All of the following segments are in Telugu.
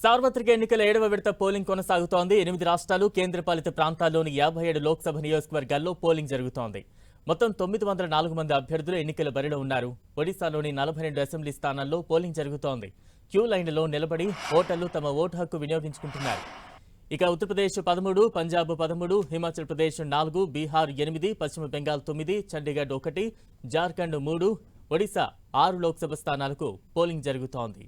సార్వత్రిక ఎన్నికల 7వ విడత పోలింగ్ కొనసాగుతోంది. 8 రాష్ట్రాలు, కేంద్రపాలిత ప్రాంతాల్లోని 57 లోక్సభ నియోజకవర్గాల్లో పోలింగ్ జరుగుతోంది. మొత్తం 904 మంది అభ్యర్థులు ఎన్నికల బరిలో ఉన్నారు. ఒడిశాలోని 42 అసెంబ్లీ స్థానాల్లో పోలింగ్ జరుగుతోంది. క్యూ లైన్లలో నిలబడి ఓటర్లు తమ ఓటు హక్కు వినియోగించుకుంటున్నారు. ఇక ఉత్తరప్రదేశ్ 13, పంజాబ్ 13, హిమాచల్ ప్రదేశ్ 4, బీహార్ 8, పశ్చిమ బెంగాల్ 9, చండీగఢ్ 1, జార్ఖండ్ 3, ఒడిశా 6 లోక్సభ స్థానాలకు పోలింగ్ జరుగుతోంది.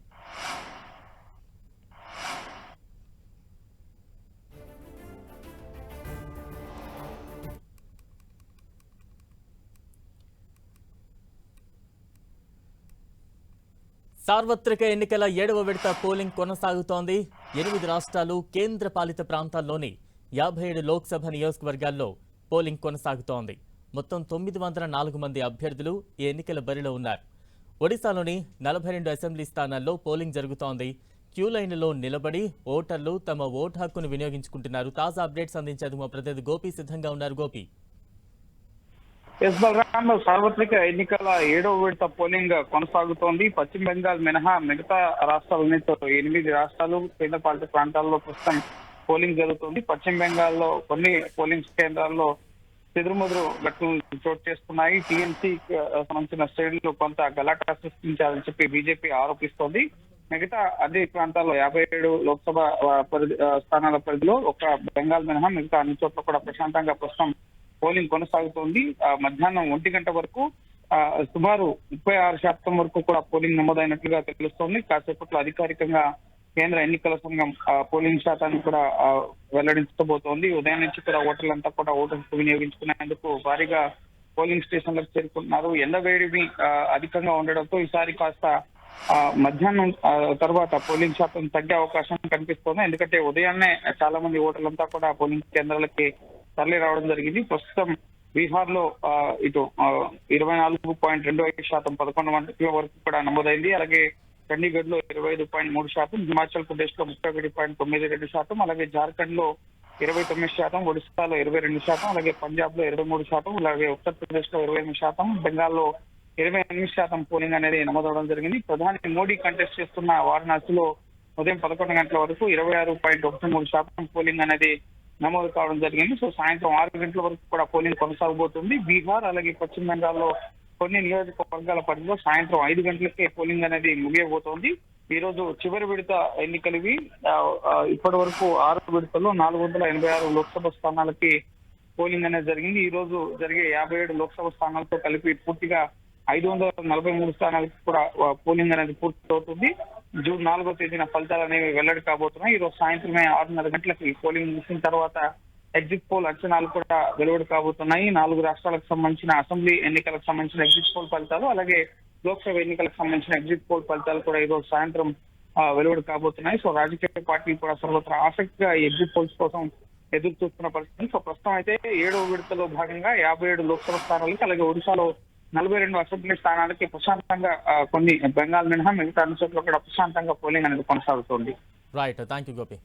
సార్వత్రిక ఎన్నికల 7వ విడత పోలింగ్ కొనసాగుతోంది. 8 రాష్ట్రాలు, కేంద్ర పాలిత ప్రాంతాల్లోని 57 లోక్సభ నియోజకవర్గాల్లో పోలింగ్ కొనసాగుతోంది. మొత్తం 904 మంది అభ్యర్థులు ఈ ఎన్నికల బరిలో ఉన్నారు. ఒడిశాలోని 42 అసెంబ్లీ స్థానాల్లో పోలింగ్ జరుగుతోంది. క్యూ లైన్లలో నిలబడి ఓటర్లు తమ ఓటు హక్కును వినియోగించుకుంటున్నారు. తాజా అప్డేట్స్ అందించేందుకు మా ప్రతినిధి గోపి సిద్ధంగా ఉన్నారు. గోపి, బలరాం, సార్వత్రిక ఎన్నికల 7వ విడత పోలింగ్ కొనసాగుతోంది. పశ్చిమ బెంగాల్ మినహా మిగతా రాష్ట్రాలన్నిటితో 8 రాష్ట్రాలు, కేంద్రపాలిత ప్రాంతాల్లో ప్రస్తుతం పోలింగ్ జరుగుతుంది. పశ్చిమ బెంగాల్లో కొన్ని పోలింగ్ కేంద్రాల్లో చెదురుమదురు ఘటనలు చోటు చేసుకున్నాయి. టీఎంసీ సంబంధించిన శ్రేణులు కొంత గలాటా సృష్టించాలని చెప్పి బీజేపీ ఆరోపిస్తోంది. మిగతా అన్ని ప్రాంతాల్లో 57 లోక్సభ స్థానాల పరిధిలో ఒక బెంగాల్ మినహా మిగతా అన్ని చోట్ల కూడా ప్రశాంతంగా ప్రస్తుతం పోలింగ్ కొనసాగుతోంది. మధ్యాహ్నం 1 గంట వరకు సుమారు 36% వరకు కూడా పోలింగ్ నమోదైనట్లుగా తెలుస్తోంది. కాసేపట్లో అధికారికంగా కేంద్ర ఎన్నికల సంఘం పోలింగ్ శాతాన్ని కూడా వెల్లడించబోతోంది. ఉదయం నుంచి కూడా ఓటర్లంతా కూడా ఓటు వినియోగించుకునేందుకు భారీగా పోలింగ్ స్టేషన్లకు చేరుకుంటున్నారు. ఎండవేడిమి అధికంగా ఉండడంతో ఈసారి కాస్త మధ్యాహ్నం తర్వాత పోలింగ్ శాతం తగ్గే అవకాశం కనిపిస్తోంది. ఎందుకంటే ఉదయాన్నే చాలా మంది ఓటర్లంతా కూడా పోలింగ్ కేంద్రాలకి తరలి రావడం జరిగింది. ప్రస్తుతం బీహార్ లో ఇటు 24.25% 11 గంటల వరకు కూడా నమోదైంది. అలాగే చండీగఢ్ లో 25.3%, హిమాచల్ ప్రదేశ్ లో 31.92%, అలాగే జార్ఖండ్ లో 29%, ఒడిశాలో 22%, అలాగే పంజాబ్ లో 23%, అలాగే ఉత్తరప్రదేశ్ లో 28%, బెంగాల్లో 28% పోలింగ్ అనేది నమోదవడం జరిగింది. ప్రధాని మోడీ కంటెస్ట్ చేస్తున్న వారణాసిలో ఉదయం 11 గంటల వరకు 26.13% పోలింగ్ అనేది నమోదు కావడం జరిగింది. సో సాయంత్రం 6 గంటల వరకు కూడా పోలింగ్ కొనసాగబోతుంది. బీహార్ అలాగే పశ్చిమ బెంగాల్లో కొన్ని నియోజకవర్గాల పరిధిలో సాయంత్రం 5 గంటలకే పోలింగ్ అనేది ముగియబోతోంది. ఈ రోజు చివరి విడత ఎన్నికలివి. ఇప్పటి వరకు 6 విడతల్లో 486 లోక్సభ స్థానాలకి పోలింగ్ అనేది జరిగింది. ఈ రోజు జరిగే 57 లోక్సభ స్థానాలతో కలిపి పూర్తిగా 543 స్థానాలకు కూడా పోలింగ్ అనేది పూర్తి అవుతుంది. జూన్ 4వ తేదీన ఫలితాలు అనేవి వెల్లడి కాబోతున్నాయి. ఈ రోజు సాయంత్రమే 6:30 గంటలకి పోలింగ్ ముగిసిన తర్వాత ఎగ్జిట్ పోల్ అంచనాలు కూడా వెలువడి కాబోతున్నాయి. 4 రాష్ట్రాలకు సంబంధించిన అసెంబ్లీ ఎన్నికలకు సంబంధించిన ఎగ్జిట్ పోల్ ఫలితాలు, అలాగే లోక్సభ ఎన్నికలకు సంబంధించిన ఎగ్జిట్ పోల్ ఫలితాలు కూడా ఈ రోజు సాయంత్రం వెలువడి కాబోతున్నాయి. సో రాజకీయ పార్టీలు కూడా సర్వత్రా ఆసక్తిగా ఈ ఎగ్జిట్ పోల్స్ కోసం ఎదురు చూస్తున్న పరిస్థితి. సో ప్రస్తుతం అయితే 7వ విడతలో భాగంగా 57 లోక్సభ స్థానాలకి, అలాగే ఒడిశాలో 42 అసెంబ్లీ స్థానాలకి ప్రశాంతంగా కొన్ని బెంగాల్ మినహా మిగతా అన్ని చోట్ల కూడా ప్రశాంతంగా పోలింగ్ అనేది కొనసాగుతోంది. Right, thank you Gopi.